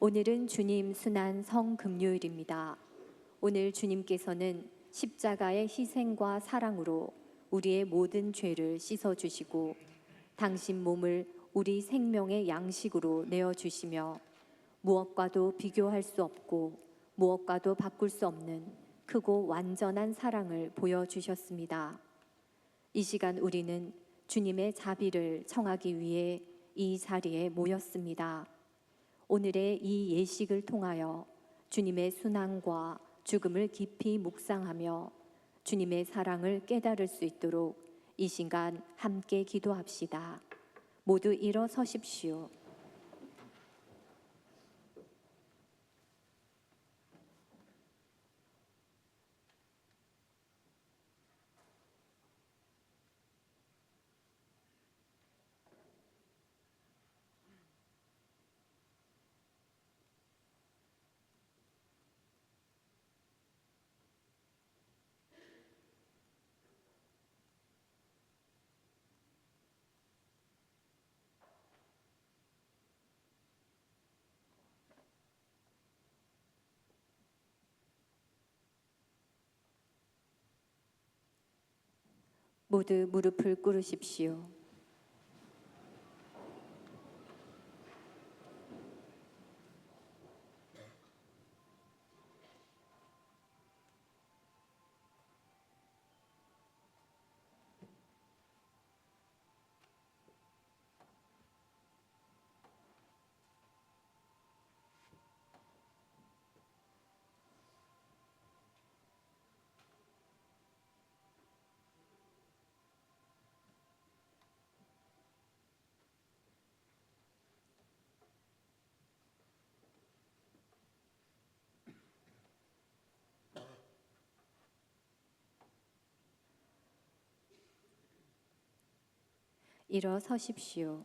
오늘은 주님 순환 성금요일입니다. 오늘 주님께서는 십자가의 희생과 사랑으로 우리의 모든 죄를 씻어주시고 당신 몸을 우리 생명의 양식으로 내어주시며 무엇과도 비교할 수 없고 무엇과도 바꿀 수 없는 크고 완전한 사랑을 보여주셨습니다. 이 시간 우리는 주님의 자비를 청하기 위해 이 자리에 모였습니다. 오늘의 이 예식을 통하여 주님의 순환과 죽음을 깊이 묵상하며 주님의 사랑을 깨달을 수 있도록 이 시간 함께 기도합시다. 모두 일어서십시오. 모두 무릎을 꿇으십시오. 일어서십시오.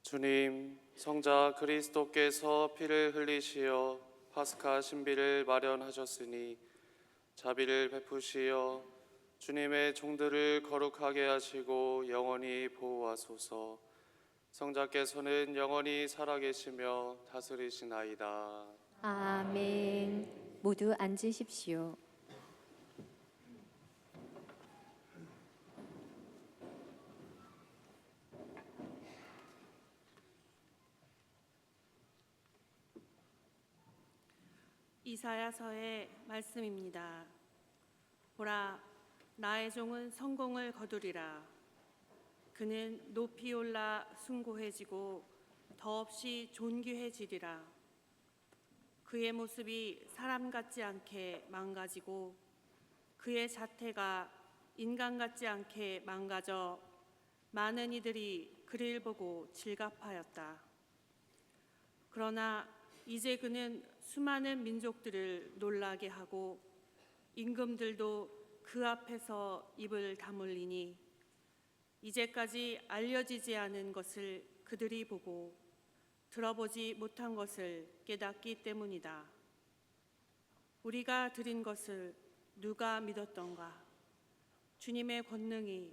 주님, 성자 그리스도께서 피를 흘리시어 파스카 신비를 마련하셨으니 자비를 베푸시어 주님의 종들을 거룩하게 하시고 영원히 보호하소서. 성자께서는 영원히 살아계시며 다스리시나이다. 아멘. 모두 앉으십시오. 이사야서의 말씀입니다. 보라, 나의 종은 성공을 거두리라. 그는 높이 올라 숭고해지고 더없이 존귀해지리라. 그의 모습이 사람 같지 않게 망가지고 그의 자태가 인간 같지 않게 망가져 많은 이들이 그를 보고 질갑하였다. 그러나 이제 그는 수많은 민족들을 놀라게 하고 임금들도 그 앞에서 입을 다물리니 이제까지 알려지지 않은 것을 그들이 보고 들어보지 못한 것을 깨닫기 때문이다. 우리가 드린 것을 누가 믿었던가? 주님의 권능이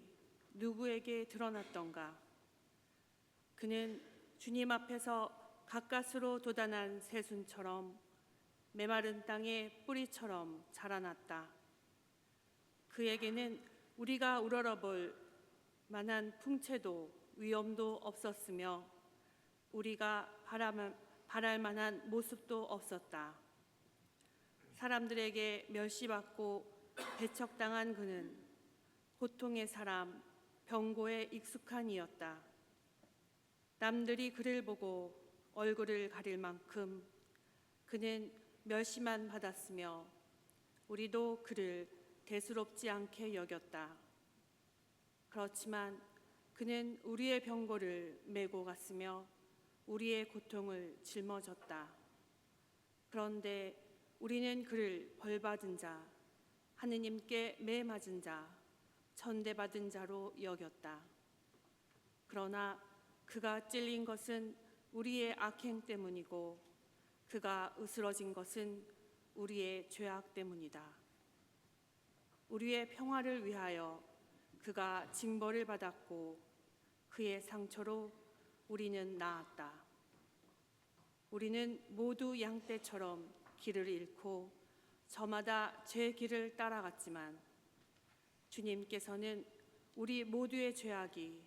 누구에게 드러났던가? 그는 주님 앞에서 가까스로 돋아난 새순처럼 메마른 땅의 뿌리처럼 자라났다. 그에게는 우리가 우러러볼 만한 풍채도 위엄도 없었으며 우리가 바랄 만한 모습도 없었다. 사람들에게 멸시받고 배척당한 그는 고통의 사람, 병고에 익숙한 이였다. 남들이 그를 보고 얼굴을 가릴 만큼 그는 멸시만 받았으며 우리도 그를 대수롭지 않게 여겼다. 그렇지만 그는 우리의 병고를 메고 갔으며 우리의 고통을 짊어졌다. 그런데 우리는 그를 벌받은 자, 하느님께 매 맞은 자, 천대받은 자로 여겼다. 그러나 그가 찔린 것은 우리의 악행 때문이고 그가 으스러진 것은 우리의 죄악 때문이다. 우리의 평화를 위하여 그가 징벌을 받았고 그의 상처로 우리는 나았다. 우리는 모두 양떼처럼 길을 잃고 저마다 제 길을 따라갔지만 주님께서는 우리 모두의 죄악이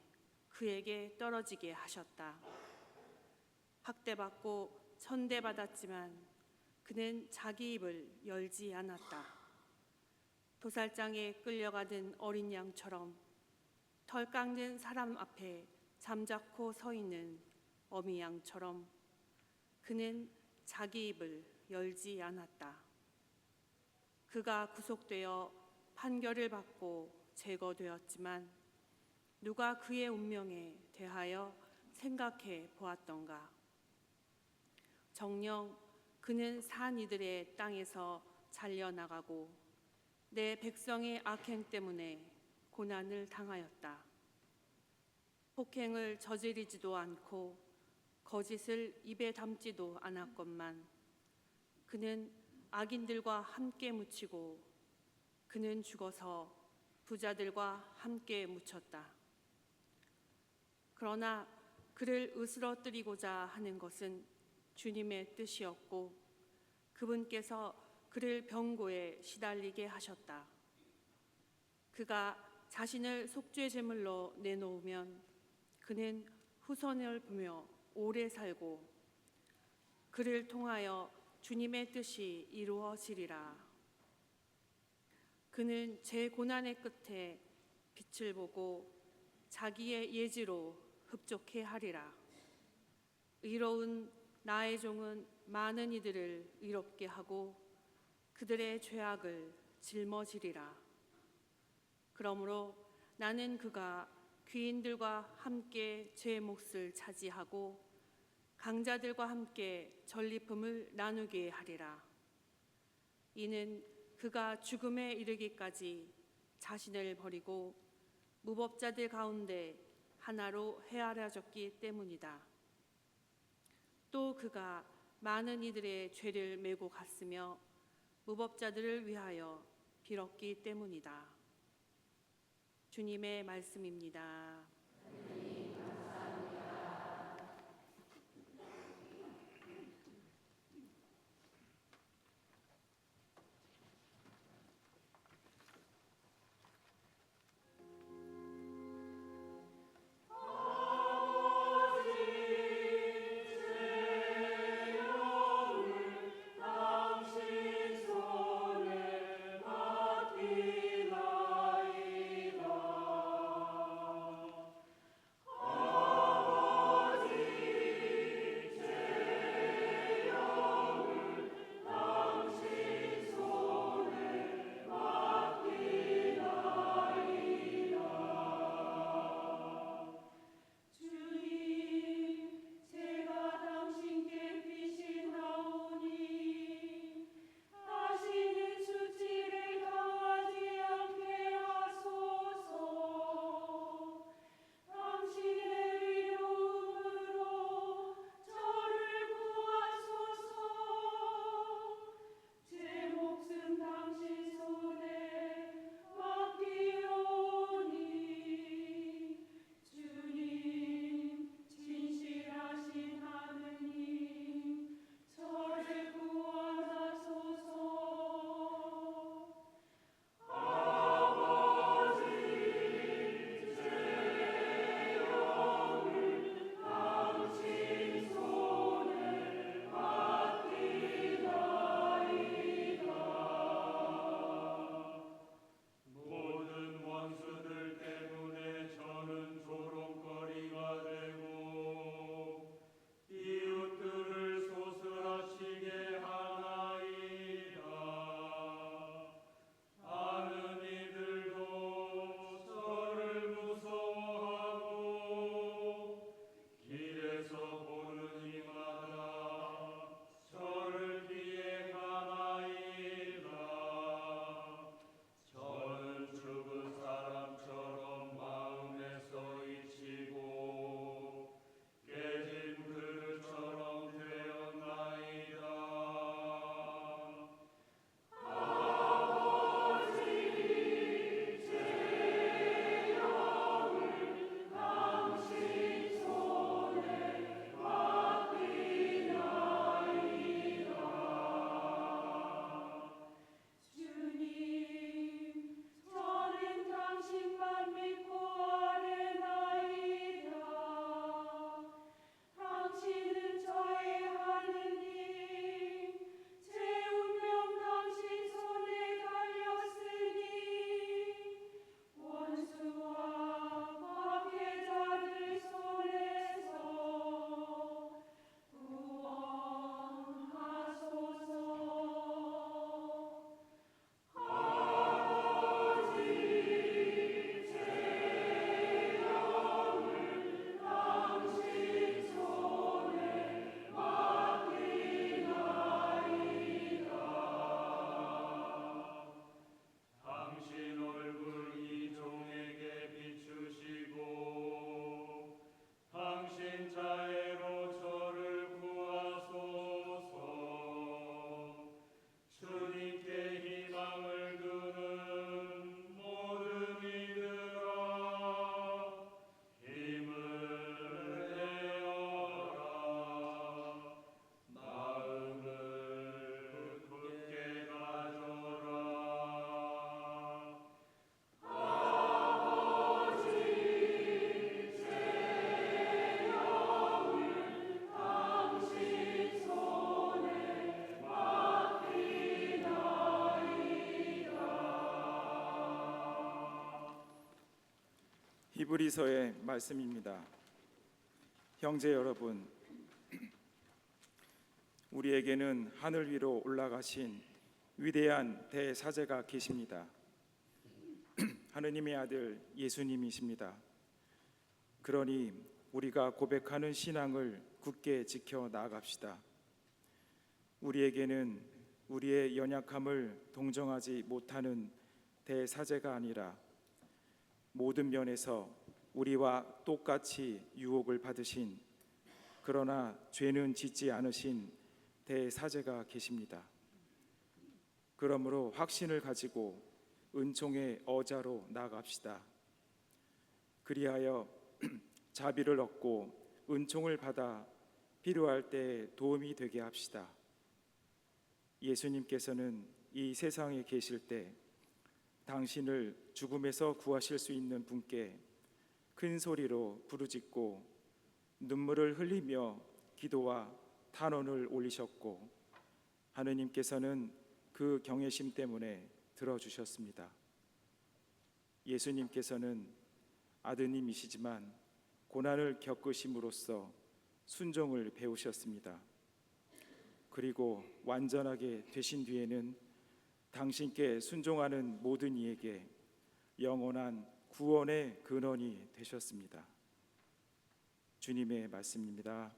그에게 떨어지게 하셨다. 학대받고 천대받았지만 그는 자기 입을 열지 않았다. 도살장에 끌려가던 어린 양처럼 털 깎는 사람 앞에 잠자코 서 있는 어미 양처럼 그는 자기 입을 열지 않았다. 그가 구속되어 판결을 받고 제거되었지만 누가 그의 운명에 대하여 생각해 보았던가? 정녕 그는 산 이들의 땅에서 잘려나가고 내 백성의 악행 때문에 고난을 당하였다. 폭행을 저지르지도 않고 거짓을 입에 담지도 않았건만 그는 악인들과 함께 묻히고 그는 죽어서 부자들과 함께 묻혔다. 그러나 그를 으스러뜨리고자 하는 것은 주님의 뜻이었고 그분께서 그를 병고에 시달리게 하셨다. 그가 자신을 속죄 제물로 내놓으면 그는 후손을 보며 오래 살고 그를 통하여 주님의 뜻이 이루어지리라. 그는 제 고난의 끝에 빛을 보고 자기의 예지로 흡족해 하리라. 의로운 나의 종은 많은 이들을 의롭게 하고 그들의 죄악을 짊어지리라. 그러므로 나는 그가 귀인들과 함께 제 몫을 차지하고 강자들과 함께 전리품을 나누게 하리라. 이는 그가 죽음에 이르기까지 자신을 버리고 무법자들 가운데 하나로 헤아려졌기 때문이다. 또 그가 많은 이들의 죄를 메고 갔으며 무법자들을 위하여 빌었기 때문이다. 주님의 말씀입니다. 히브리서의 말씀입니다. 형제 여러분, 우리에게는 하늘 위로 올라가신 위대한 대사제가 계십니다. 하느님의 아들 예수님이십니다. 그러니 우리가 고백하는 신앙을 굳게 지켜 나아갑시다. 우리에게는 우리의 연약함을 동정하지 못하는 대사제가 아니라 모든 면에서 우리와 똑같이 유혹을 받으신, 그러나 죄는 짓지 않으신 대사제가 계십니다. 그러므로 확신을 가지고 은총의 어자로 나아갑시다. 그리하여 자비를 얻고 은총을 받아 필요할 때 도움이 되게 합시다. 예수님께서는 이 세상에 계실 때 당신을 죽음에서 구하실 수 있는 분께 큰 소리로 부르짖고 눈물을 흘리며 기도와 탄원을 올리셨고, 하느님께서는 그 경외심 때문에 들어주셨습니다. 예수님께서는 아드님이시지만 고난을 겪으심으로써 순종을 배우셨습니다. 그리고 완전하게 되신 뒤에는 당신께 순종하는 모든 이에게 영원한 구원의 근원이 되셨습니다. 주님의 말씀입니다.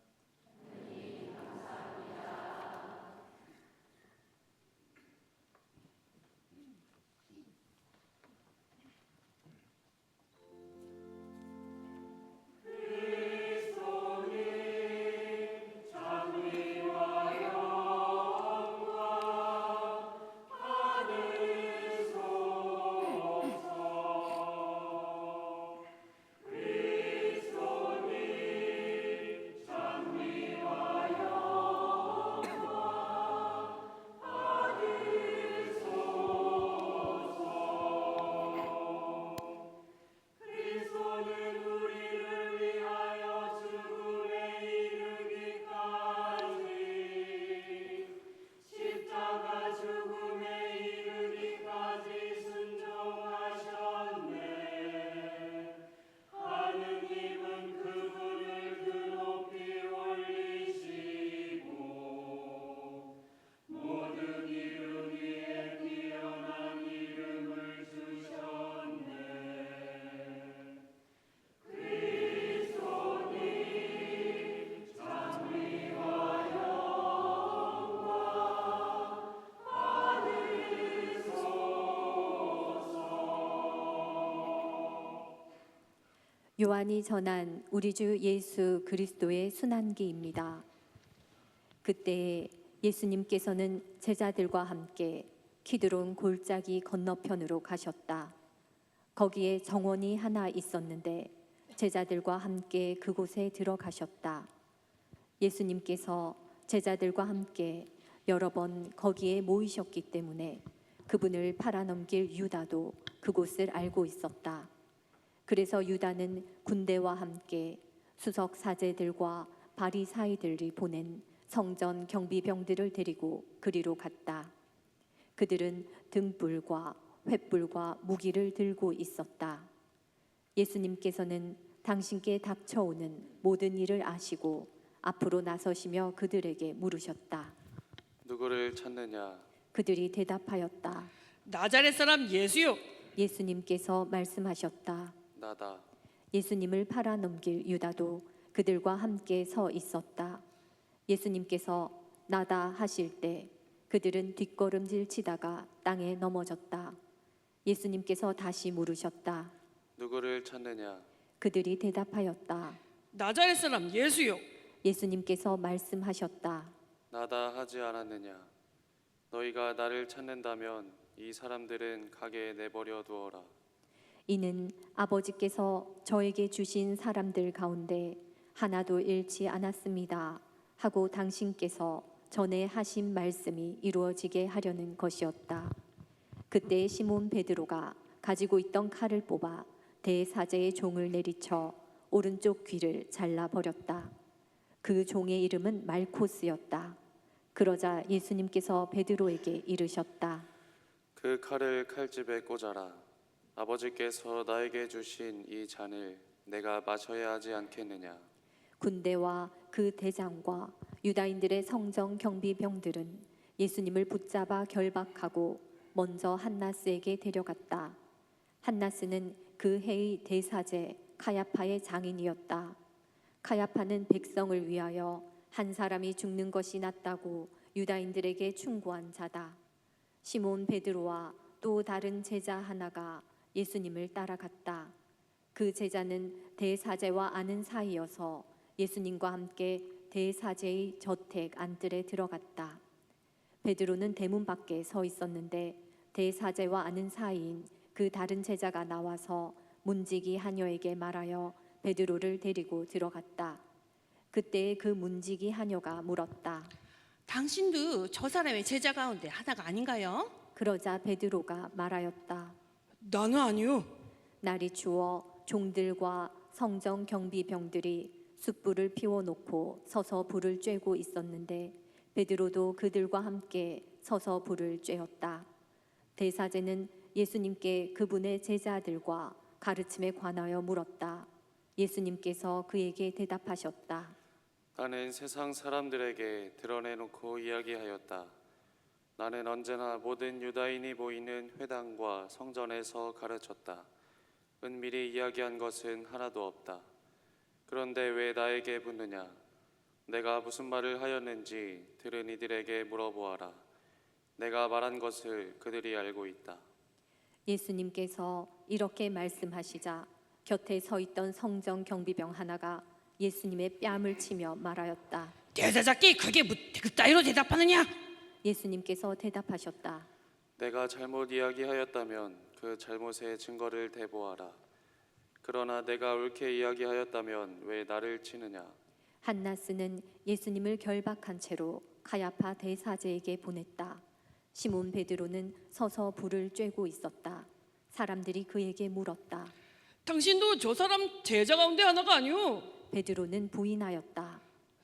요한이 전한 우리 주 예수 그리스도의 순환기입니다. 그때 예수님께서는 제자들과 함께 키드론 골짜기 건너편으로 가셨다. 거기에 정원이 하나 있었는데 제자들과 함께 그곳에 들어가셨다. 예수님께서 제자들과 함께 여러 번 거기에 모이셨기 때문에 그분을 팔아넘길 유다도 그곳을 알고 있었다. 그래서 유다는 군대와 함께 수석 사제들과 바리사이들이 보낸 성전 경비병들을 데리고 그리로 갔다. 그들은 등불과 횃불과 무기를 들고 있었다. 예수님께서는 당신께 닥쳐오는 모든 일을 아시고 앞으로 나서시며 그들에게 물으셨다. 누구를 찾느냐? 그들이 대답하였다. 나자렛 사람 예수요. 예수님께서 말씀하셨다. 나다. 예수님을 팔아넘길 유다도 그들과 함께 서 있었다. 예수님께서 나다 하실 때 그들은 뒷걸음질 치다가 땅에 넘어졌다. 예수님께서 다시 물으셨다. 누구를 찾느냐? 그들이 대답하였다. 나자렛 사람 예수요. 예수님께서 말씀하셨다. 나다 하지 않았느냐? 너희가 나를 찾는다면 이 사람들은 가게 내버려 두어라. 이는 아버지께서 저에게 주신 사람들 가운데 하나도 잃지 않았습니다 하고 당신께서 전에 하신 말씀이 이루어지게 하려는 것이었다. 그때 시몬 베드로가 가지고 있던 칼을 뽑아 대사제의 종을 내리쳐 오른쪽 귀를 잘라버렸다. 그 종의 이름은 말코스였다. 그러자 예수님께서 베드로에게 이르셨다. 그 칼을 칼집에 꽂아라. 아버지께서 나에게 주신 이 잔을 내가 마셔야 하지 않겠느냐? 군대와 그 대장과 유다인들의 성정 경비병들은 예수님을 붙잡아 결박하고 먼저 한나스에게 데려갔다. 한나스는 그 해의 대사제 카야파의 장인이었다. 카야파는 백성을 위하여 한 사람이 죽는 것이 낫다고 유다인들에게 충고한 자다. 시몬 베드로와 또 다른 제자 하나가 예수님을 따라갔다. 그 제자는 대사제와 아는 사이여서 예수님과 함께 대사제의 저택 안뜰에 들어갔다. 베드로는 대문 밖에 서 있었는데 대사제와 아는 사이인 그 다른 제자가 나와서 문지기 하녀에게 말하여 베드로를 데리고 들어갔다. 그때 그 문지기 하녀가 물었다. 당신도 저 사람의 제자 가운데 하나가 아닌가요? 그러자 베드로가 말하였다. 나는 아니요. 날이 추워 종들과 성정 경비병들이 숯불을 피워놓고 서서 불을 쬐고 있었는데 베드로도 그들과 함께 서서 불을 쬐었다. 대사제는 예수님께 그분의 제자들과 가르침에 관하여 물었다. 예수님께서 그에게 대답하셨다. 나는 세상 사람들에게 드러내놓고 이야기하였다. 나는 언제나 모든 유다인이 모이는 회당과 성전에서 가르쳤다. 은밀히 이야기한 것은 하나도 없다. 그런데 왜 나에게 묻느냐? 내가 무슨 말을 하였는지 들은 이들에게 물어보아라. 내가 말한 것을 그들이 알고 있다. 예수님께서 이렇게 말씀하시자 곁에 서 있던 성정 경비병 하나가 예수님의 뺨을 치며 말하였다. 대사자께 그게 그 따위로 대답하느냐? 예수님께서 대답하셨다. 내가 잘못 이야기하였다면 그 잘못의 증거를 대보아라. 그러나 내가 옳게 이야기하였다면 왜 나를 치느냐? 한나스는 예수님을 결박한 채로 카야파 대사제에게 보냈다. 시몬 베드로는 서서 불을 쬐고 있었다. 사람들이 그에게 물었다. 당신도 저 사람 제자 가운데 하나가 아니요. 베드로는 부인하였다.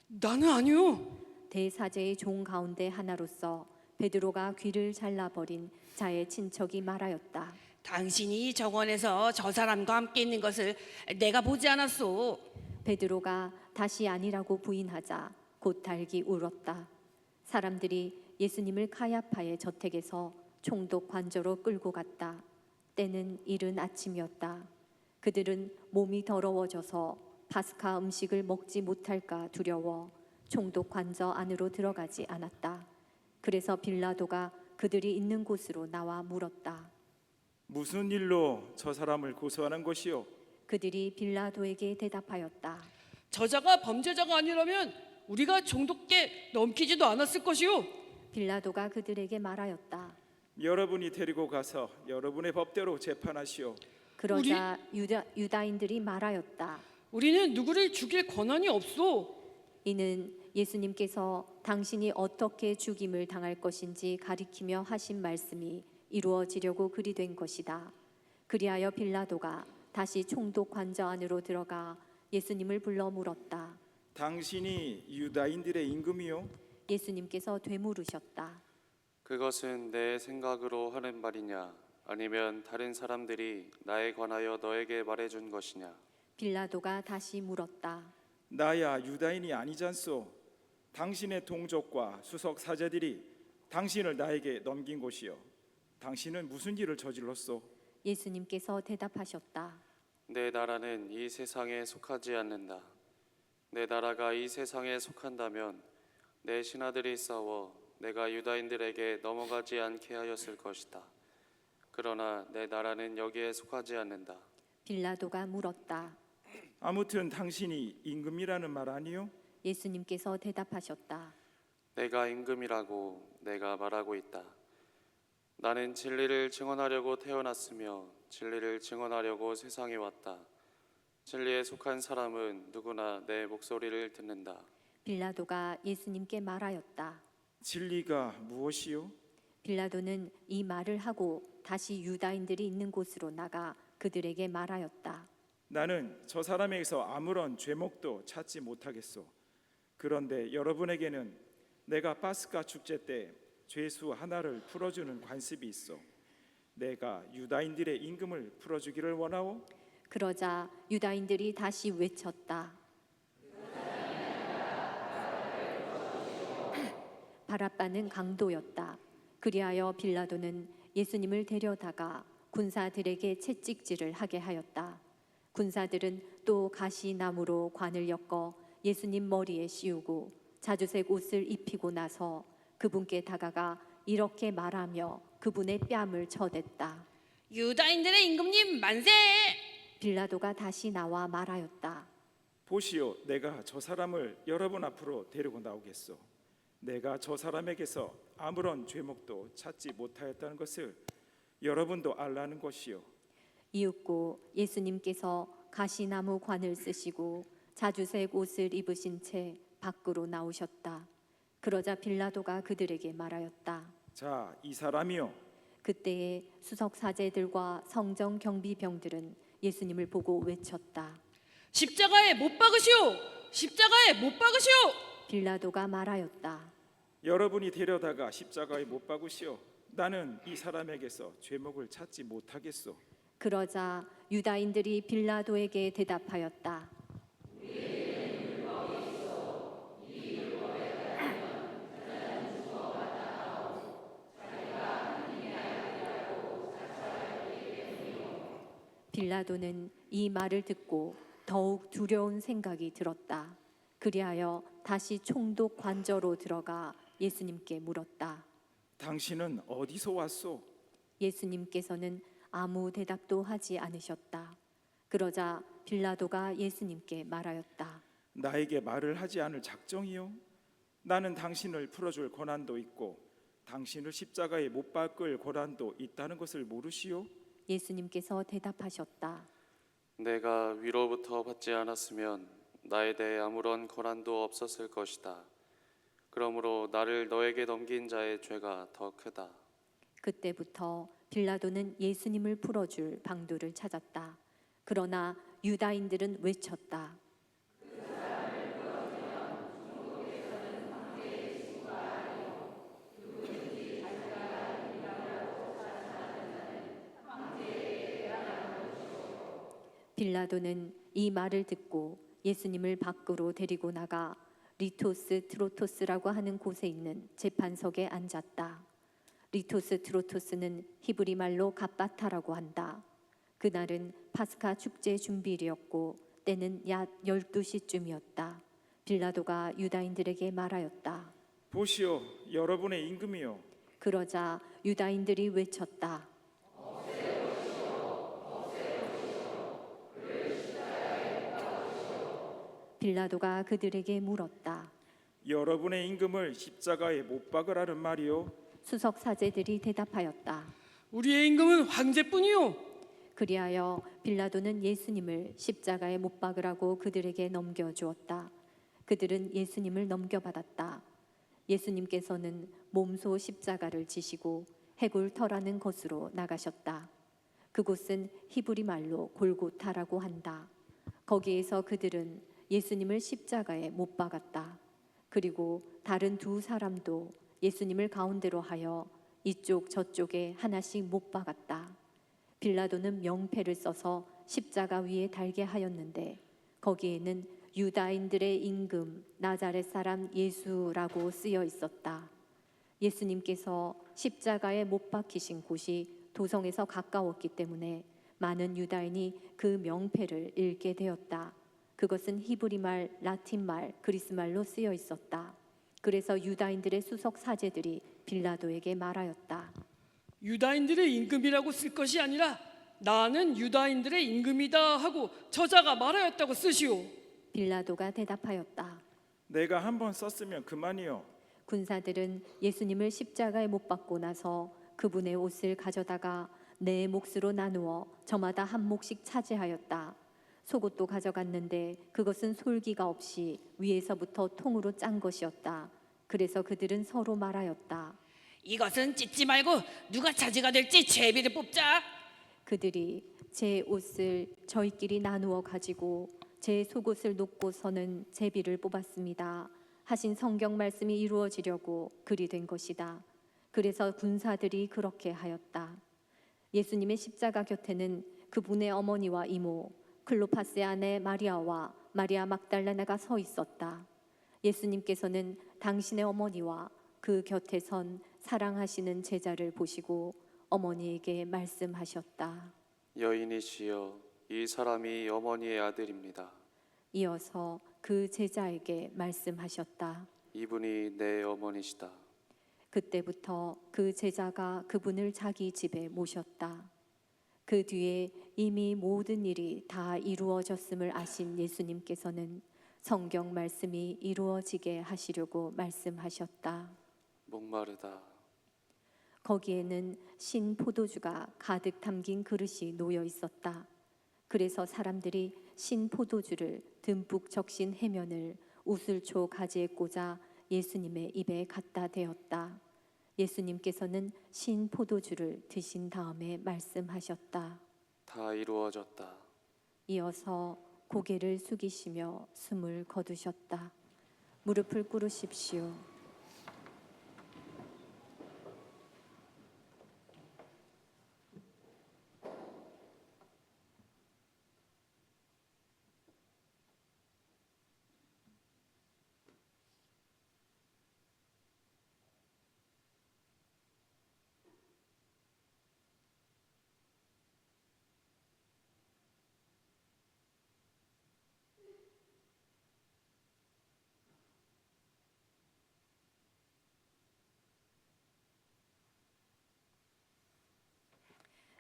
나는 아니요. 대사제의 종 가운데 하나로서 베드로가 귀를 잘라버린 자의 친척이 말하였다. 당신이 정원에서 저 사람과 함께 있는 것을 내가 보지 않았소. 베드로가 다시 아니라고 부인하자 곧 달기 울었다. 사람들이 예수님을 카야파의 저택에서 총독 관저로 끌고 갔다. 때는 이른 아침이었다. 그들은 몸이 더러워져서 파스카 음식을 먹지 못할까 두려워 총독 관저 안으로 들어가지 않았다. 그래서 빌라도가 그들이 있는 곳으로 나와 물었다. 무슨 일로 저 사람을 고소하는 것이요? 그들이 빌라도에게 대답하였다. 저자가 범죄자가 아니라면 우리가 총독께 넘기지도 않았을 것이요. 빌라도가 그들에게 말하였다. 여러분이 데리고 가서 여러분의 법대로 재판하시오. 그러자 유다인들이 말하였다. 우리는 누구를 죽일 권한이 없소. 이는 예수님께서 당신이 어떻게 죽임을 당할 것인지 가리키며 하신 말씀이 이루어지려고 그리 된 것이다. 그리하여 빌라도가 다시 총독 관저 안으로 들어가 예수님을 불러 물었다. 당신이 유다인들의 임금이요? 예수님께서 되물으셨다. 그것은 내 생각으로 하는 말이냐? 아니면 다른 사람들이 나에 관하여 너에게 말해준 것이냐? 빌라도가 다시 물었다. 나야 유다인이 아니잖소. 당신의 동족과 수석 사제들이 당신을 나에게 넘긴 것이요. 당신은 무슨 일을 저질렀소? 예수님께서 대답하셨다. 내 나라는 이 세상에 속하지 않는다. 내 나라가 이 세상에 속한다면 내 신하들이 싸워 내가 유다인들에게 넘어가지 않게 하였을 것이다. 그러나 내 나라는 여기에 속하지 않는다. 빌라도가 물었다. 아무튼 당신이 임금이라는 말 아니요? 예수님께서 대답하셨다. 내가 임금이라고 내가 말하고 있다. 나는 진리를 증언하려고 태어났으며 진리를 증언하려고 세상에 왔다. 진리에 속한 사람은 누구나 내 목소리를 듣는다. 빌라도가 예수님께 말하였다. 진리가 무엇이요? 빌라도는 이 말을 하고 다시 유다인들이 있는 곳으로 나가 그들에게 말하였다. 나는 저 사람에게서 아무런 죄목도 찾지 못하겠소. 그런데 여러분에게는 내가 파스카 축제 때 죄수 하나를 풀어주는 관습이 있어. 내가 유다인들의 임금을 풀어주기를 원하오. 그러자 유다인들이 다시 외쳤다. 바라바는 강도였다. 그리하여 빌라도는 예수님을 데려다가 군사들에게 채찍질을 하게 하였다. 군사들은 또 가시나무로 관을 엮어 예수님 머리에 씌우고 자주색 옷을 입히고 나서 그분께 다가가 이렇게 말하며 그분의 뺨을 쳐댔다. 유다인들의 임금님 만세! 빌라도가 다시 나와 말하였다. 보시오, 내가 저 사람을 여러분 앞으로 데리고 나오겠소. 내가 저 사람에게서 아무런 죄목도 찾지 못하였다는 것을 여러분도 알라는 것이요. 이윽고 예수님께서 가시나무 관을 쓰시고 자주색 옷을 입으신 채 밖으로 나오셨다. 그러자 빌라도가 그들에게 말하였다. 자, 이 사람이요. 그때에 수석 사제들과 성정 경비병들은 예수님을 보고 외쳤다. 십자가에 못 박으시오! 십자가에 못 박으시오! 빌라도가 말하였다. 여러분이 데려다가 십자가에 못 박으시오. 나는 이 사람에게서 죄목을 찾지 못하겠소. 그러자 유다인들이 빌라도에게 대답하였다. 빌라도는 이 말을 듣고 더욱 두려운 생각이 들었다. 그리하여 다시 총독 관저로 들어가 예수님께 물었다. 당신은 어디서 왔소? 예수님께서는 아무 대답도 하지 않으셨다. 그러자 빌라도가 예수님께 말하였다. 나에게 말을 하지 않을 작정이요? 나는 당신을 풀어줄 권한도 있고 당신을 십자가에 못 박을 권한도 있다는 것을 모르시오? 예수님께서 대답하셨다. 내가 위로부터 받지 않았으면 나에 대해 아무런 권한도 없었을 것이다. 그러므로 나를 너에게 넘긴 자의 죄가 더 크다. 그때부터 빌라도는 예수님을 풀어줄 방도를 찾았다. 그러나 유다인들은 외쳤다. 빌라도는 이 말을 듣고 예수님을 밖으로 데리고 나가 리토스 트로토스라고 하는 곳에 있는 재판석에 앉았다. 리토스 트로토스는 히브리 말로 갑바타라고 한다. 그날은 파스카 축제 준비일이었고 때는 약 12시쯤이었다. 빌라도가 유다인들에게 말하였다. 보시오, 여러분의 임금이요. 그러자 유다인들이 외쳤다. 빌라도가 그들에게 물었다. 여러분의 임금을 십자가에 못 박으라는 말이요? 수석 사제들이 대답하였다. 우리의 임금은 황제뿐이요. 그리하여 빌라도는 예수님을 십자가에 못 박으라고 그들에게 넘겨주었다. 그들은 예수님을 넘겨받았다. 예수님께서는 몸소 십자가를 지시고 해골터라는 곳으로 나가셨다. 그곳은 히브리 말로 골고타라고 한다. 거기에서 그들은 예수님을 십자가에 못 박았다. 그리고 다른 두 사람도 예수님을 가운데로 하여 이쪽 저쪽에 하나씩 못 박았다. 빌라도는 명패를 써서 십자가 위에 달게 하였는데 거기에는 유다인들의 임금 나자렛 사람 예수라고 쓰여 있었다. 예수님께서 십자가에 못 박히신 곳이 도성에서 가까웠기 때문에 많은 유다인이 그 명패를 읽게 되었다. 그것은 히브리 말, 라틴 말, 그리스 말로 쓰여 있었다. 그래서 유다인들의 수석 사제들이 빌라도에게 말하였다. 유다인들의 임금이라고 쓸 것이 아니라 나는 유다인들의 임금이다 하고 저자가 말하였다고 쓰시오. 빌라도가 대답하였다. 내가 한번 썼으면 그만이요. 군사들은 예수님을 십자가에 못 박고 나서 그분의 옷을 가져다가 네 몫으로 나누어 저마다 한 몫씩 차지하였다. 속옷도 가져갔는데 그것은 솔기가 없이 위에서부터 통으로 짠 것이었다. 그래서 그들은 서로 말하였다. 이것은 찢지 말고 누가 차지가 될지 제비를 뽑자. 그들이 제 옷을 저희끼리 나누어 가지고 제 속옷을 놓고서는 제비를 뽑았습니다. 하신 성경 말씀이 이루어지려고 그리 된 것이다. 그래서 군사들이 그렇게 하였다. 예수님의 십자가 곁에는 그분의 어머니와 이모, 클로파스의 아내 마리아와 마리아 막달라나가 서 있었다. 예수님께서는 당신의 어머니와 그 곁에 선 사랑하시는 제자를 보시고 어머니에게 말씀하셨다. 여인이시여, 이 사람이 어머니의 아들입니다. 이어서 그 제자에게 말씀하셨다. 이분이 내 어머니시다. 그때부터 그 제자가 그분을 자기 집에 모셨다. 그 뒤에 이미 모든 일이 다 이루어졌음을 아신 예수님께서는 성경 말씀이 이루어지게 하시려고 말씀하셨다. 목마르다. 거기에는 신 포도주가 가득 담긴 그릇이 놓여 있었다. 그래서 사람들이 신 포도주를 듬뿍 적신 해면을 우슬초 가지에 꽂아 예수님의 입에 갖다 대었다. 예수님께서는 신 포도주를 드신 다음에 말씀하셨다. 다 이루어졌다. 이어서 고개를 숙이시며 숨을 거두셨다. 무릎을 꿇으십시오.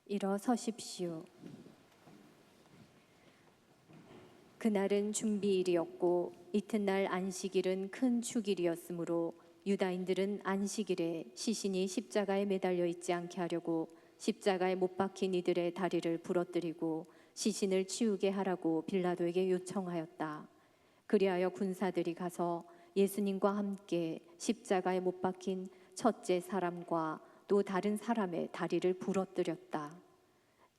일어서십시오. 그날은 준비일이었고 이튿날 안식일은 큰 축일이었으므로 유다인들은 안식일에 시신이 십자가에 매달려 있지 않게 하려고 십자가에 못 박힌 이들의 다리를 부러뜨리고 시신을 치우게 하라고 빌라도에게 요청하였다. 그리하여 군사들이 가서 예수님과 함께 십자가에 못 박힌 첫째 사람과 또 다른 사람의 다리를 부러뜨렸다.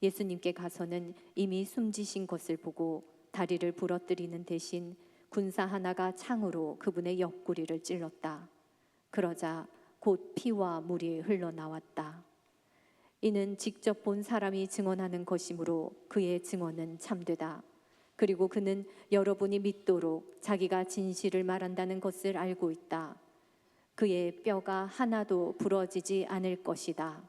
예수님께 가서는 이미 숨지신 것을 보고 다리를 부러뜨리는 대신 군사 하나가 창으로 그분의 옆구리를 찔렀다. 그러자 곧 피와 물이 흘러나왔다. 이는 직접 본 사람이 증언하는 것이므로 그의 증언은 참되다. 그리고 그는 여러분이 믿도록 자기가 진실을 말한다는 것을 알고 있다. 그의 뼈가 하나도 부러지지 않을 것이다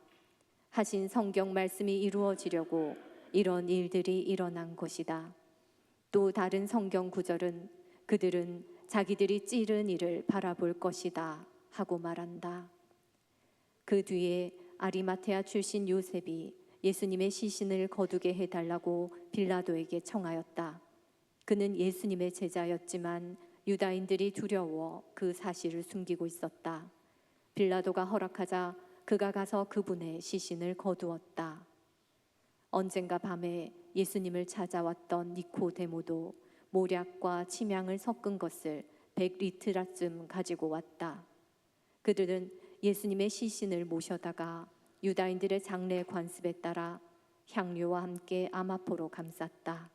하신 성경 말씀이 이루어지려고 이런 일들이 일어난 것이다. 또 다른 성경 구절은 그들은 자기들이 찌른 이를 바라볼 것이다 하고 말한다. 그 뒤에 아리마테아 출신 요셉이 예수님의 시신을 거두게 해달라고 빌라도에게 청하였다. 그는 예수님의 제자였지만 유다인들이 두려워 그 사실을 숨기고 있었다. 빌라도가 허락하자 그가 가서 그분의 시신을 거두었다. 언젠가 밤에 예수님을 찾아왔던 니코데모도 모략과 침향을 섞은 것을 100리트라쯤 가지고 왔다. 그들은 예수님의 시신을 모셔다가 유다인들의 장례 관습에 따라 향료와 함께 아마포로 감쌌다.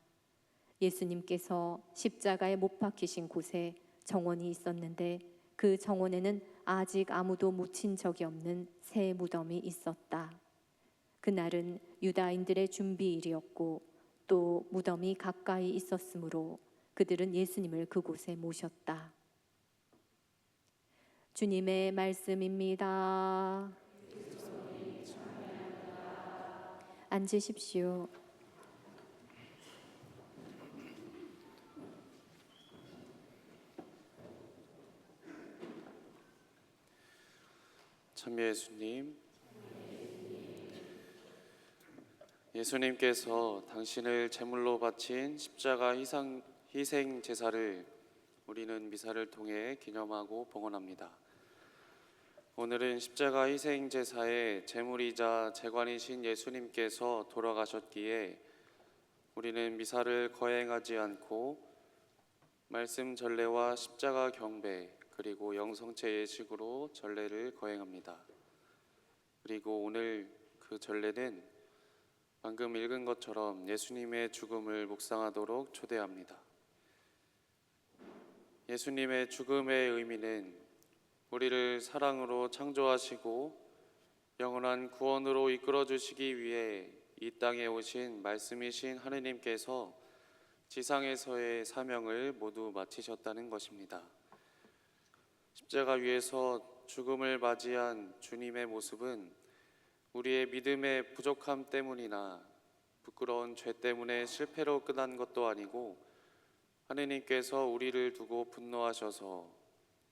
예수님께서 십자가에 못 박히신 곳에 정원이 있었는데 그 정원에는 아직 아무도 묻힌 적이 없는 새 무덤이 있었다. 그날은 유다인들의 준비일이었고 또 무덤이 가까이 있었으므로 그들은 예수님을 그곳에 모셨다. 주님의 말씀입니다. 앉으십시오. 참 예수님, 예수님께서 당신을 제물로 바친 십자가 희생 제사를 우리는 미사를 통해 기념하고 봉헌합니다. 오늘은 십자가 희생 제사의 제물이자 제관이신 예수님께서 돌아가셨기에 우리는 미사를 거행하지 않고 말씀 전례와 십자가 경배 그리고 영성체 예식으로 전례를 거행합니다. 그리고 오늘 그 전례는 방금 읽은 것처럼 예수님의 죽음을 묵상하도록 초대합니다. 예수님의 죽음의 의미는 우리를 사랑으로 창조하시고 영원한 구원으로 이끌어 주시기 위해 이 땅에 오신 말씀이신 하느님께서 지상에서의 사명을 모두 마치셨다는 것입니다. 십자가 위에서 죽음을 맞이한 주님의 모습은 우리의 믿음의 부족함 때문이나 부끄러운 죄 때문에 실패로 끝난 것도 아니고 하느님께서 우리를 두고 분노하셔서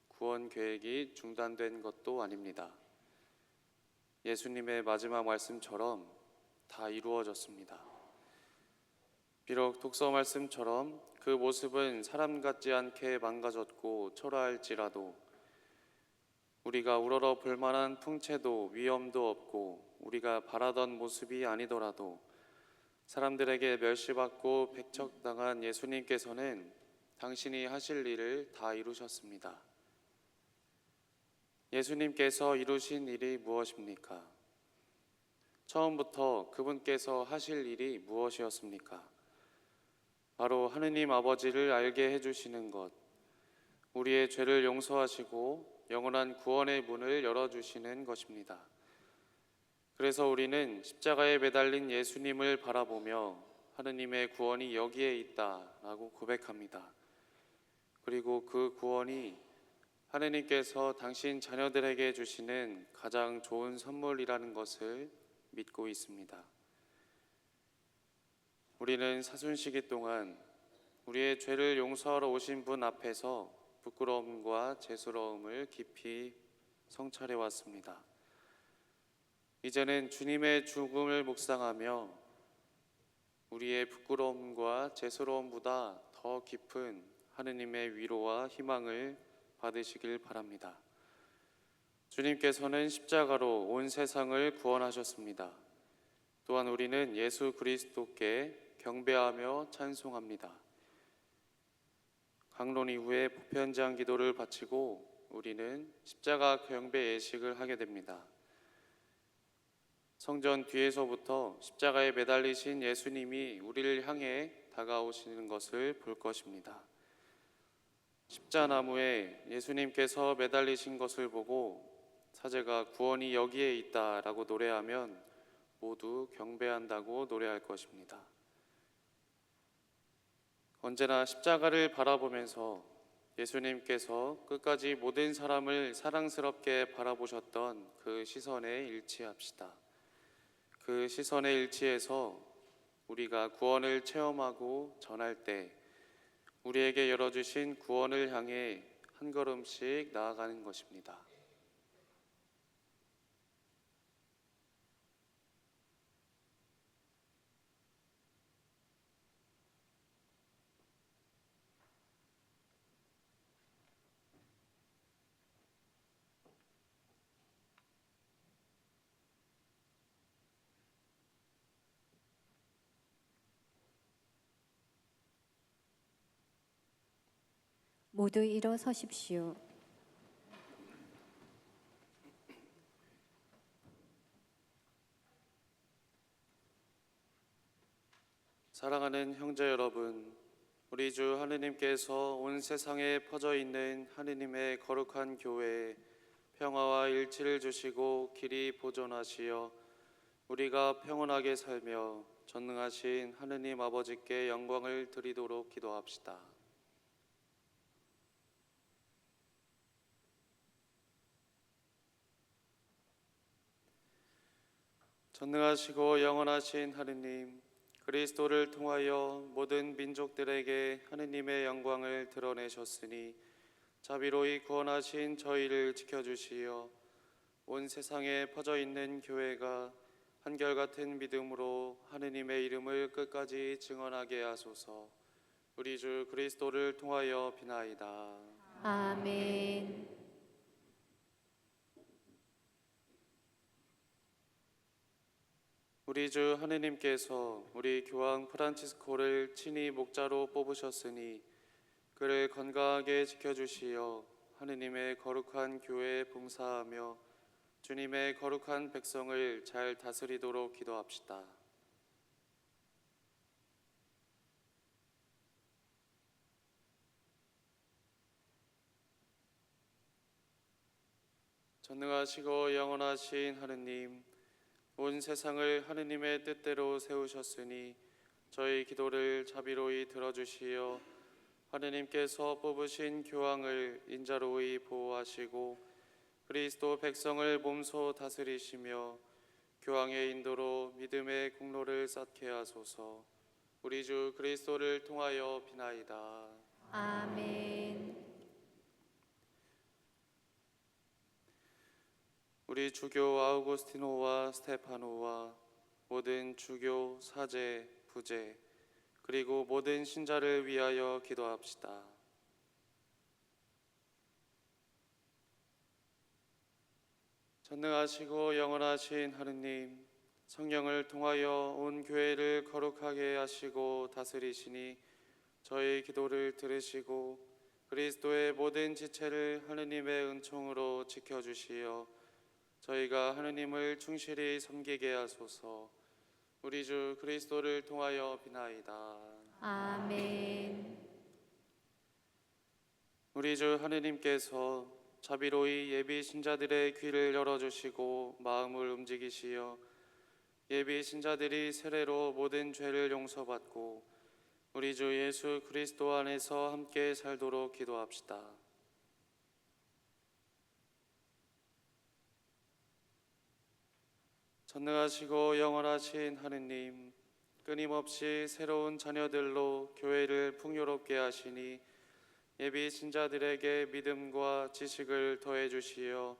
구원 계획이 중단된 것도 아닙니다. 예수님의 마지막 말씀처럼 다 이루어졌습니다. 비록 독서 말씀처럼 그 모습은 사람 같지 않게 망가졌고 초라할지라도 우리가 우러러 볼 만한 풍채도 위험도 없고 우리가 바라던 모습이 아니더라도 사람들에게 멸시받고 배척당한 예수님께서는 당신이 하실 일을 다 이루셨습니다. 예수님께서 이루신 일이 무엇입니까? 처음부터 그분께서 하실 일이 무엇이었습니까? 바로 하느님 아버지를 알게 해주시는 것, 우리의 죄를 용서하시고 영원한 구원의 문을 열어주시는 것입니다. 그래서 우리는 십자가에 매달린 예수님을 바라보며 하느님의 구원이 여기에 있다라고 고백합니다. 그리고 그 구원이 하느님께서 당신 자녀들에게 주시는 가장 좋은 선물이라는 것을 믿고 있습니다. 우리는 사순시기 동안 우리의 죄를 용서하러 오신 분 앞에서 부끄러움과 죄스러움을 깊이 성찰해 왔습니다. 이제는 주님의 죽음을 묵상하며 우리의 부끄러움과 죄스러움보다 더 깊은 하느님의 위로와 희망을 받으시길 바랍니다. 주님께서는 십자가로 온 세상을 구원하셨습니다. 또한 우리는 예수 그리스도께 경배하며 찬송합니다. 강론 이후에 보편제한 기도를 바치고 우리는 십자가 경배 예식을 하게 됩니다. 성전 뒤에서부터 십자가에 매달리신 예수님이 우리를 향해 다가오시는 것을 볼 것입니다. 십자나무에 예수님께서 매달리신 것을 보고 사제가 구원이 여기에 있다라고 노래하면 모두 경배한다고 노래할 것입니다. 언제나 십자가를 바라보면서 예수님께서 끝까지 모든 사람을 사랑스럽게 바라보셨던 그 시선에 일치합시다. 그 시선에 일치해서 우리가 구원을 체험하고 전할 때 우리에게 열어주신 구원을 향해 한 걸음씩 나아가는 것입니다. 모두 일어서십시오. 사랑하는 형제 여러분, 우리 주 하느님께서 온 세상에 퍼져 있는 하느님의 거룩한 교회에 평화와 일치를 주시고 길이 보존하시어 우리가 평온하게 살며 전능하신 하느님 아버지께 영광을 드리도록 기도합시다. 전능하시고 영원하신 하느님, 그리스도를 통하여 모든 민족들에게 하느님의 영광을 드러내셨으니 자비로이 구원하신 저희를 지켜주시어 온 세상에 퍼져 있는 교회가 한결같은 믿음으로 하느님의 이름을 끝까지 증언하게 하소서. 우리 주 그리스도를 통하여 비나이다. 아멘. 우리 주 하느님께서 우리 교황 프란치스코를 친히 목자로 뽑으셨으니 그를 건강하게 지켜주시어 하느님의 거룩한 교회에 봉사하며 주님의 거룩한 백성을 잘 다스리도록 기도합시다. 전능하시고 영원하신 하느님, 온 세상을 하느님의 뜻대로 세우셨으니 저희 기도를 자비로이 들어주시어 하느님께서 뽑으신 교황을 인자로이 보호하시고 그리스도 백성을 몸소 다스리시며 교황의 인도로 믿음의 공로를 쌓게 하소서. 우리 주 그리스도를 통하여 비나이다. 아멘. 우리 주교 아우구스티노와 스테파노와 모든 주교, 사제, 부제 그리고 모든 신자를 위하여 기도합시다. 전능하시고 영원하신 하느님, 성령을 통하여 온 교회를 거룩하게 하시고 다스리시니 저희 기도를 들으시고 그리스도의 모든 지체를 하느님의 은총으로 지켜주시어 저희가 하느님을 충실히 섬기게 하소서. 우리 주 그리스도를 통하여 비나이다. 아멘. 우리 주 하느님께서 자비로이 예비 신자들의 귀를 열어주시고 마음을 움직이시어 예비 신자들이 세례로 모든 죄를 용서받고 우리 주 예수 그리스도 안에서 함께 살도록 기도합시다. 전능하시고 영원하신 하느님, 끊임없이 새로운 자녀들로 교회를 풍요롭게 하시니 예비 신자들에게 믿음과 지식을 더해 주시어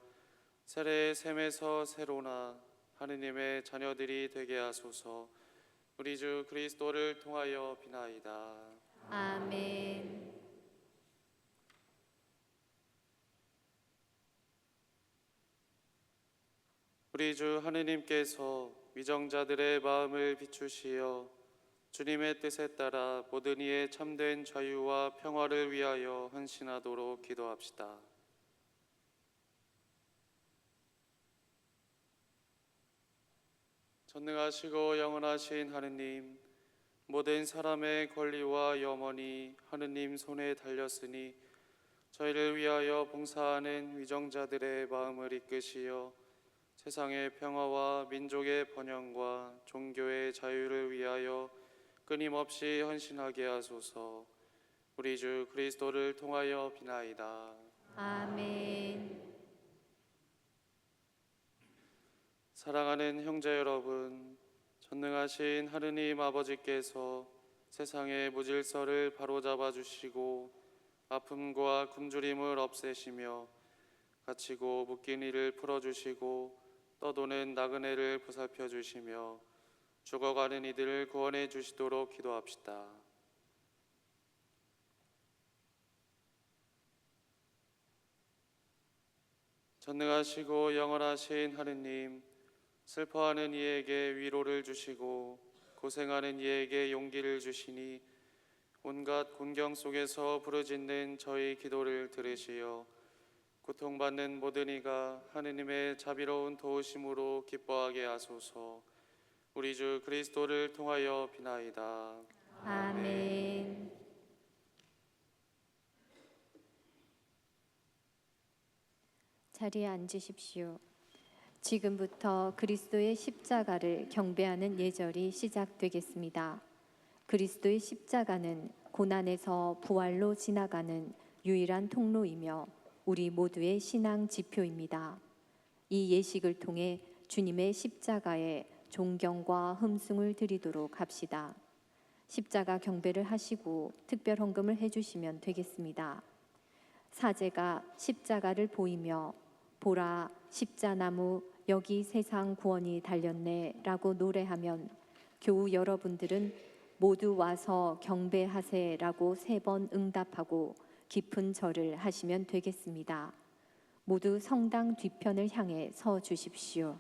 세례의 셈에서 새로나 하느님의 자녀들이 되게 하소서. 우리 주 그리스도를 통하여 비나이다. 아멘. 우리 주 하느님께서 위정자들의 마음을 비추시어 주님의 뜻에 따라 모든 이의 참된 자유와 평화를 위하여 헌신하도록 기도합시다. 전능하시고 영원하신 하느님, 모든 사람의 권리와 염원이 하느님 손에 달렸으니 저희를 위하여 봉사하는 위정자들의 마음을 이끄시어 세상의 평화와 민족의 번영과 종교의 자유를 위하여 끊임없이 헌신하게 하소서. 우리 주 그리스도를 통하여 비나이다. 아멘. 사랑하는 형제 여러분, 전능하신 하느님 아버지께서 세상의 무질서를 바로잡아 주시고 아픔과 굶주림을 없애시며 갇히고 묶인 이를 풀어주시고 떠도는 나그네를 보살펴 주시며 죽어가는 이들을 구원해 주시도록 기도합시다. 전능하시고 영원하신 하느님, 슬퍼하는 이에게 위로를 주시고 고생하는 이에게 용기를 주시니 온갖 곤경 속에서 부르짖는 저희 기도를 들으시어 고통받는 모든 이가 하느님의 자비로운 도우심으로 기뻐하게 하소서. 우리 주 그리스도를 통하여 비나이다. 아멘. 자리에 앉으십시오. 지금부터 그리스도의 십자가를 경배하는 예절이 시작되겠습니다. 그리스도의 십자가는 고난에서 부활로 지나가는 유일한 통로이며 우리 모두의 신앙 지표입니다. 이 예식을 통해 주님의 십자가에 존경과 흠숭을 드리도록 합시다. 십자가 경배를 하시고 특별 헌금을 해주시면 되겠습니다. 사제가 십자가를 보이며 보라 십자나무 여기 세상 구원이 달렸네 라고 노래하면 교우 여러분들은 모두 와서 경배하세 라고 3번 응답하고 깊은 절을 하시면 되겠습니다. 모두 성당 뒤편을 향해 서 주십시오.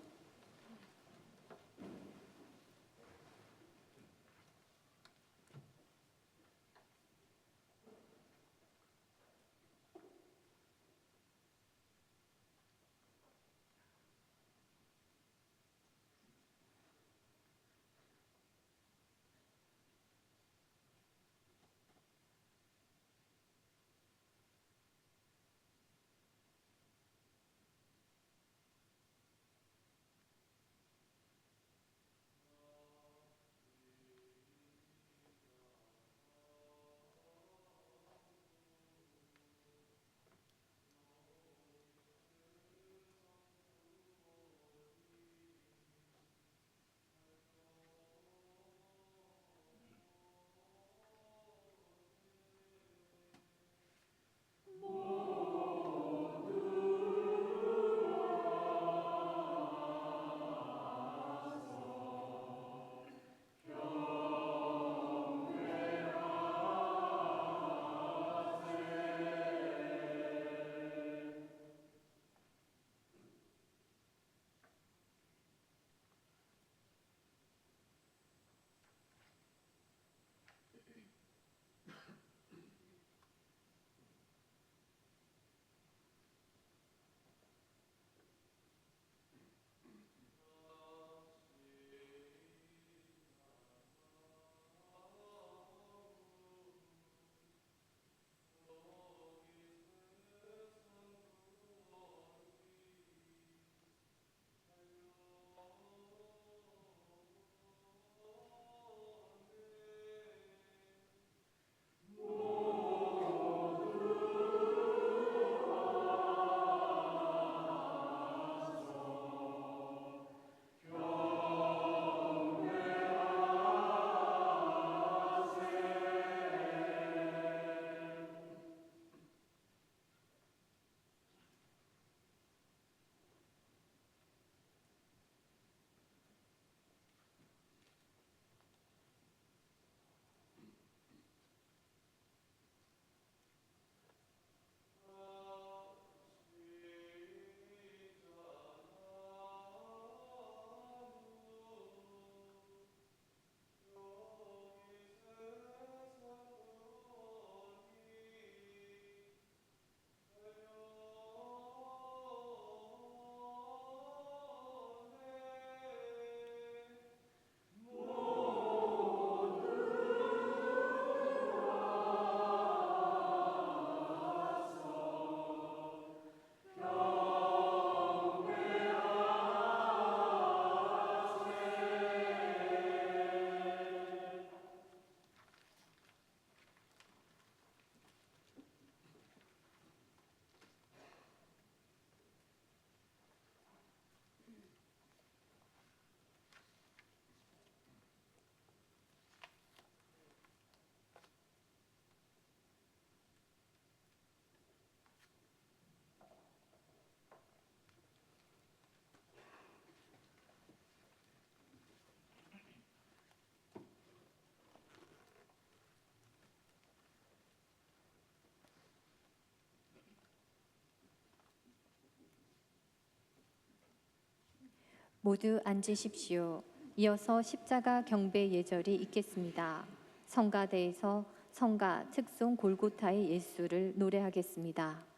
모두 앉으십시오. 이어서 십자가 경배 예절이 있겠습니다. 성가대에서 성가 특송 골고타의 예수를 노래하겠습니다.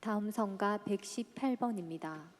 다음 성가 118번입니다.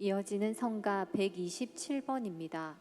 이어지는 성가 127번입니다.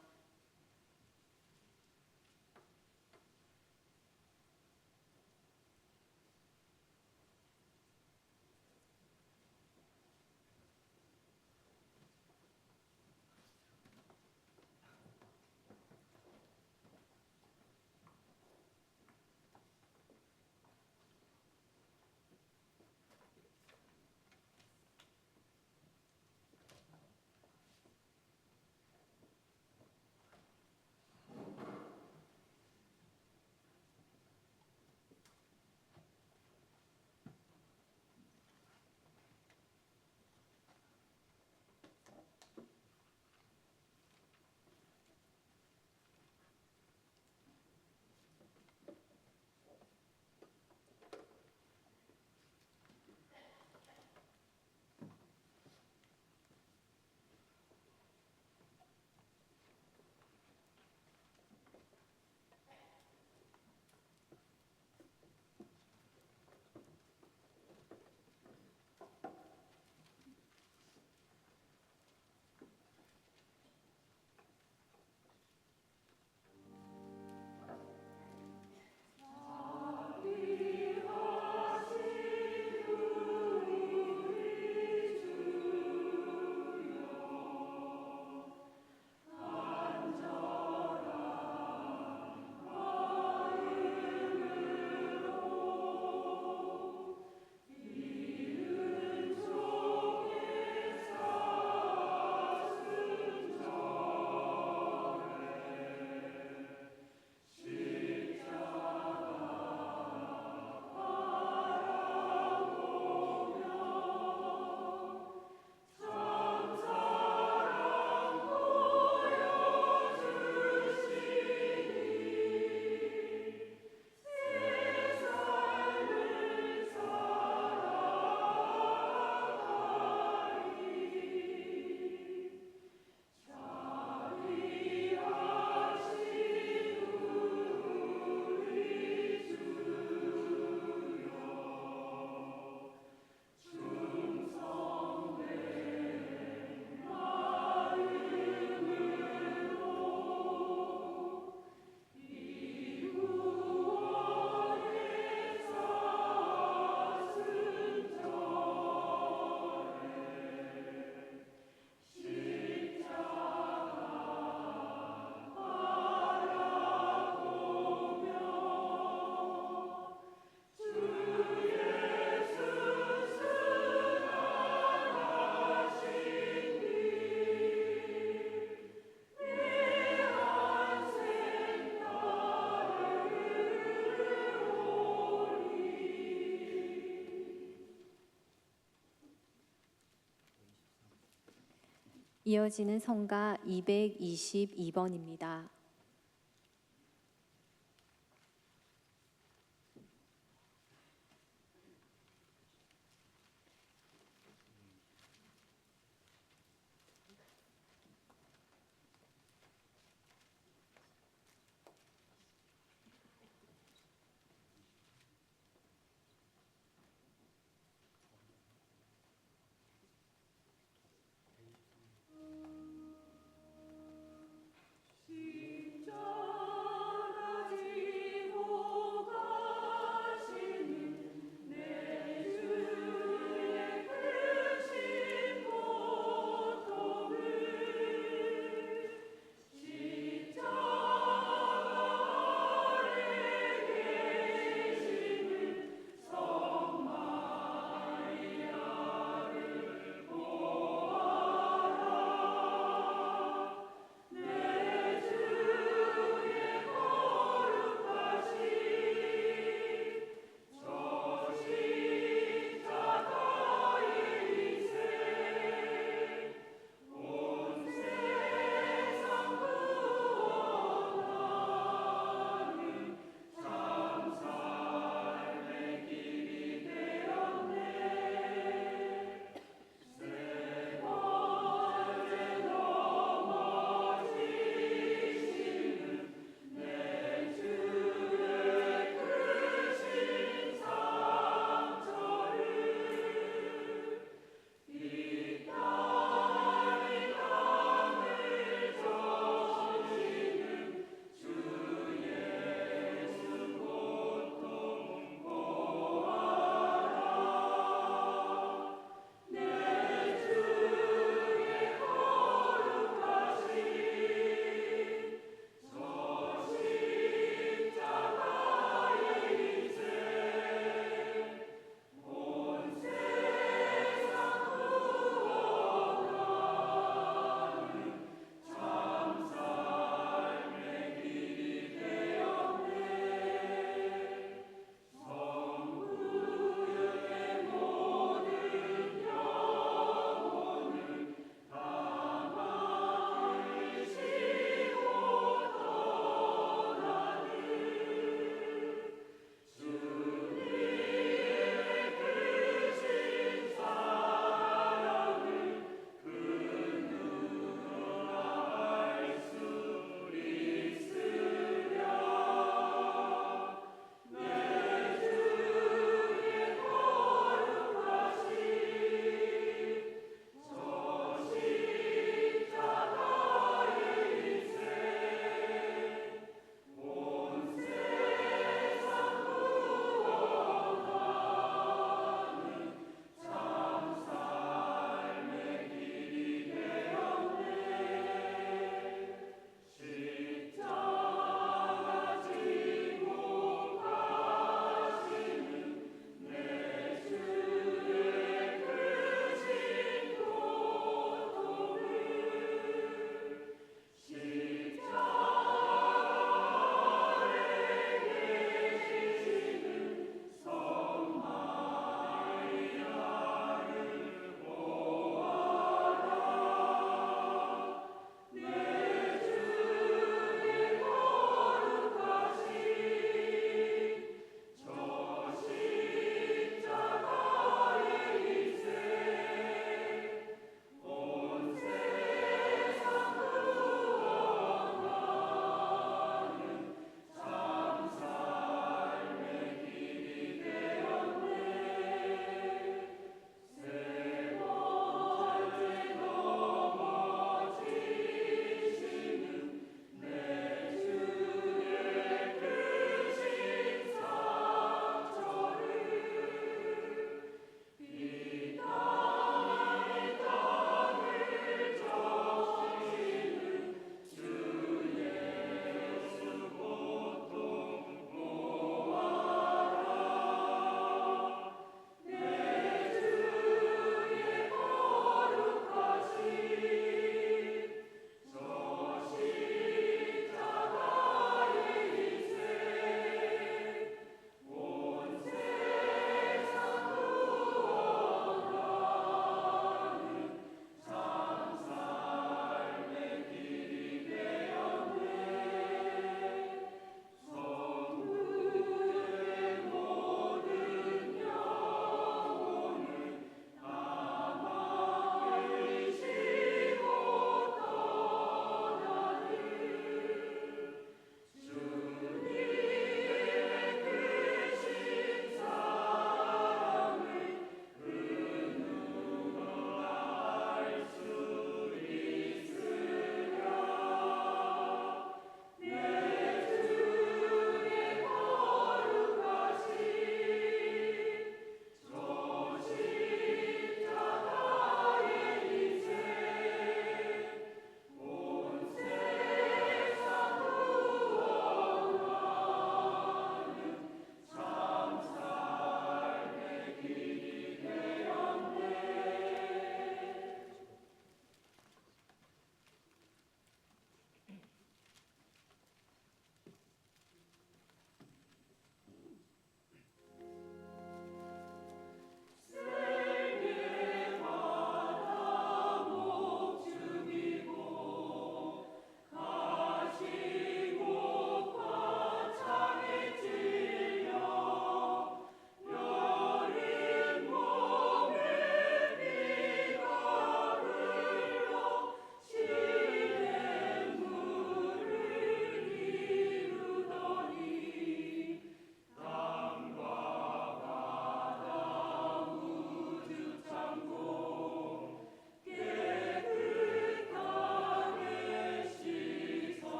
이어지는 성가 222번입니다.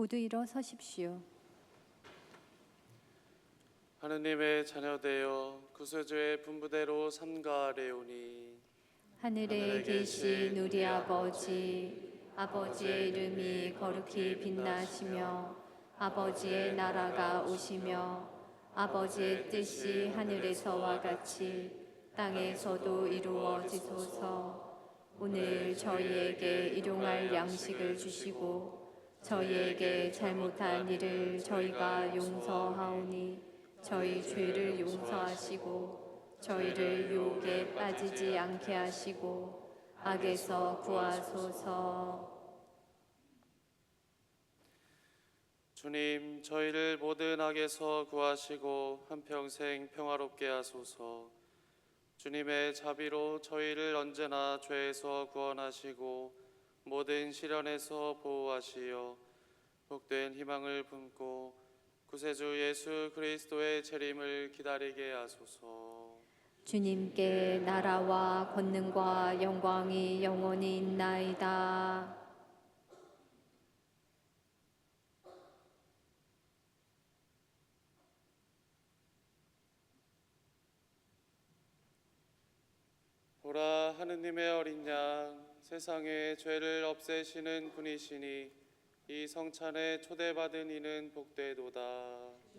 모두 일어서십시오. 하느님의 자녀되어 구세주의 분부대로 삼가하려오니 하늘에 계신 우리 아버지, 아버지의 이름이 거룩히 빛나시며 아버지의 나라가 오시며 아버지의 뜻이 하늘에서와 같이 땅에서도 이루어지소서. 오늘 저희에게 일용할 양식을 주시고 저희에게 잘못한 일을 저희가 용서하오니 저희 죄를 용서하시고 저희를 유혹에 빠지지 않게 하시고 악에서 구하소서. 주님, 저희를 모든 악에서 구하시고 한평생 평화롭게 하소서. 주님의 자비로 저희를 언제나 죄에서 구원하시고 모든 시련에서 보호하시어 복된 희망을 품고 구세주 예수 그리스도의 재림을 기다리게 하소서. 주님께 나라와 권능과 영광이 영원히 있나이다. 보라, 하느님의 어린 양, 세상의 죄를 없애시는 분이시니 이 성찬에 초대받은 이는 복되도다.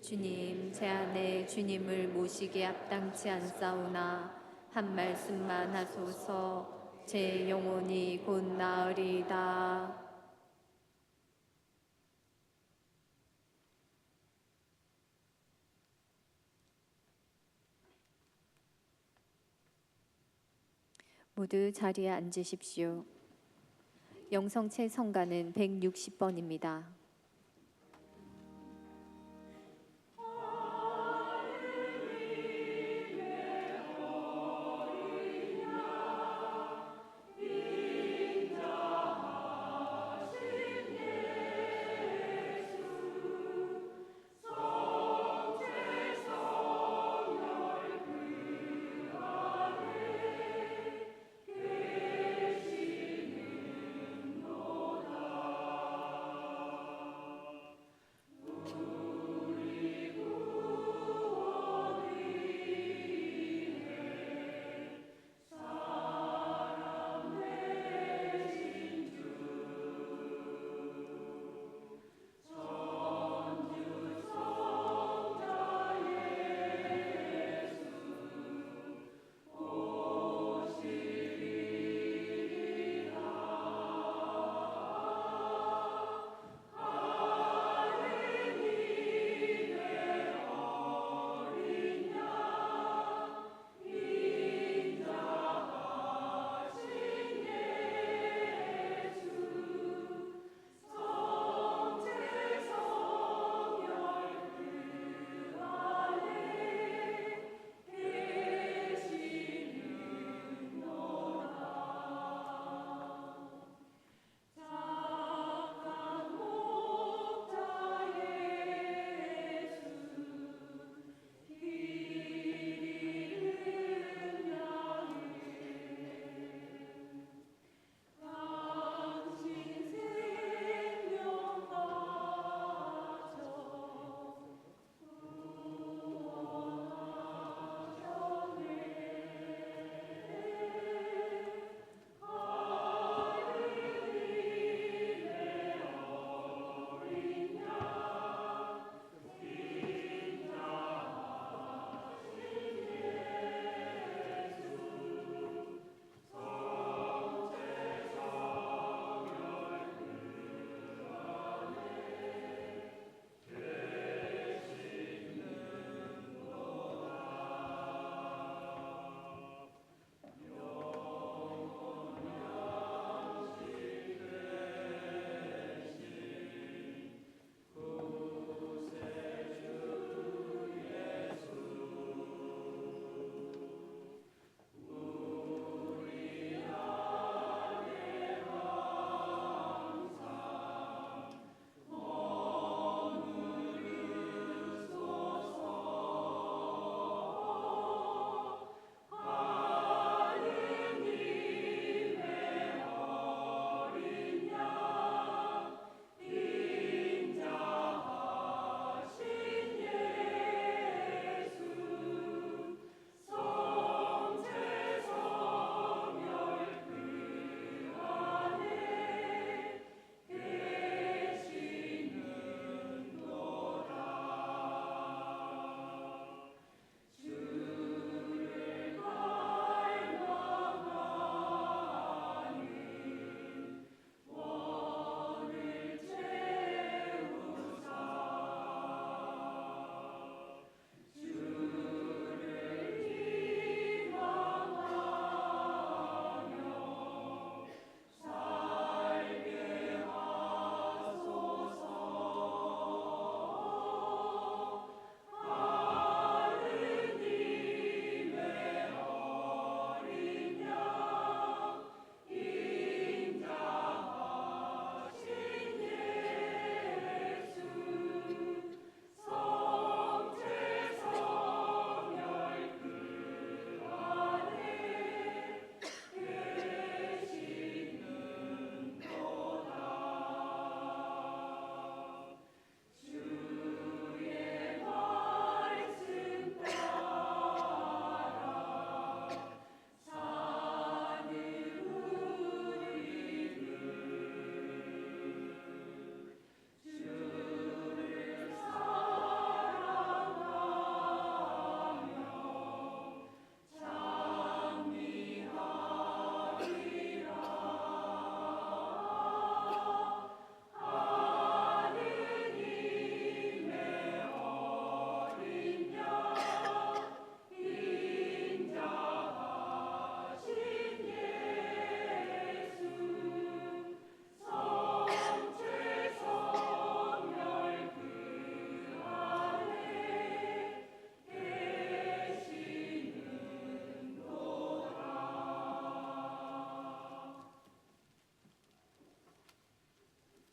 주님, 제 안에 주님을 모시기에 합당치 않사오나 한 말씀만 하소서. 제 영혼이 곧 나으리이다. 모두 자리에 앉으십시오. 영성체 성가는 160번입니다.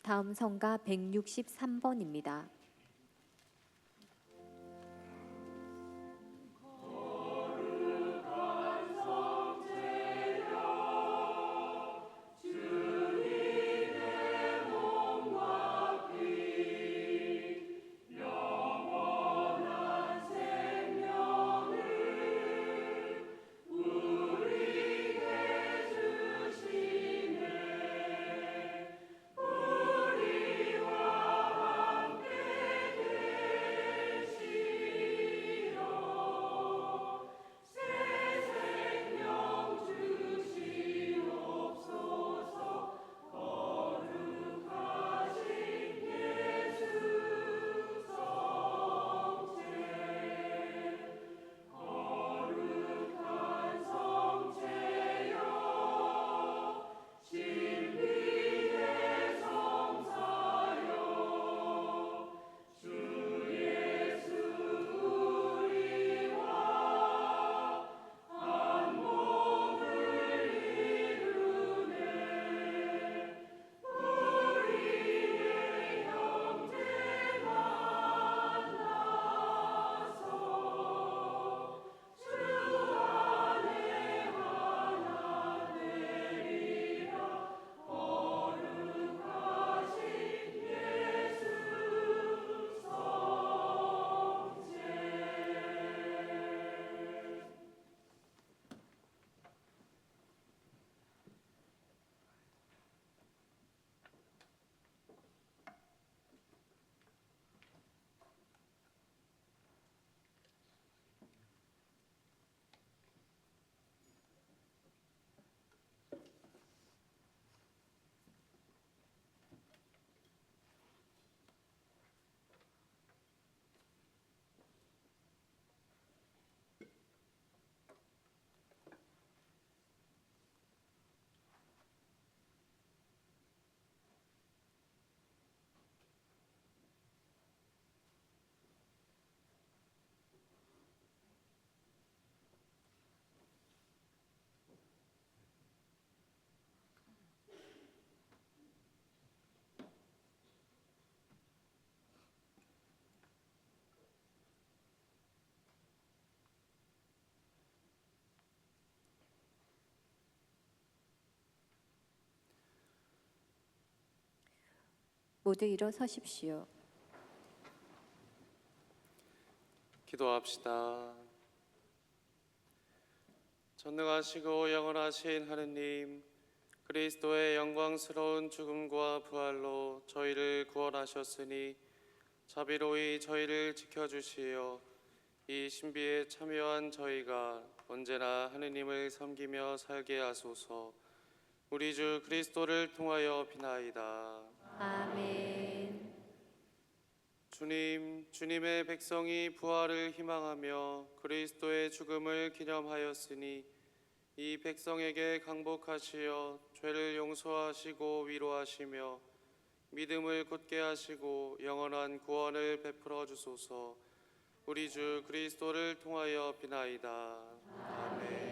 다음 성가 163번입니다. 모두 일어서십시오. 기도합시다. 전능하시고 영원하신 하느님, 그리스도의 영광스러운 죽음과 부활로 저희를 구원하셨으니 자비로이 저희를 지켜주시어 이 신비에 참여한 저희가 언제나 하느님을 섬기며 살게 하소서. 우리 주 그리스도를 통하여 비나이다. 아멘. 주님, 주님의 백성이 부활을 희망하며 그리스도의 죽음을 기념하였으니 이 백성에게 강복하시어 죄를 용서하시고 위로하시며 믿음을 굳게 하시고 영원한 구원을 베풀어 주소서. 우리 주 그리스도를 통하여 비나이다. 아멘.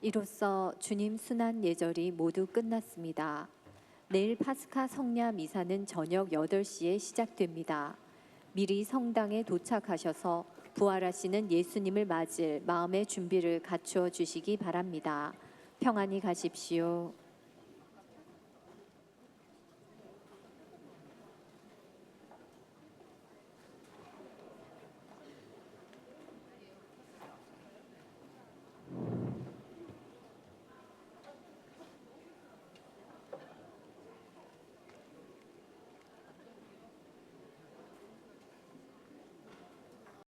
이로써 주님 순환 예절이 모두 끝났습니다. 내일 파스카 성냐 미사는 저녁 8시에 시작됩니다. 미리 성당에 도착하셔서 부활하시는 예수님을 맞을 마음의 준비를 갖추어 주시기 바랍니다. 평안히 가십시오.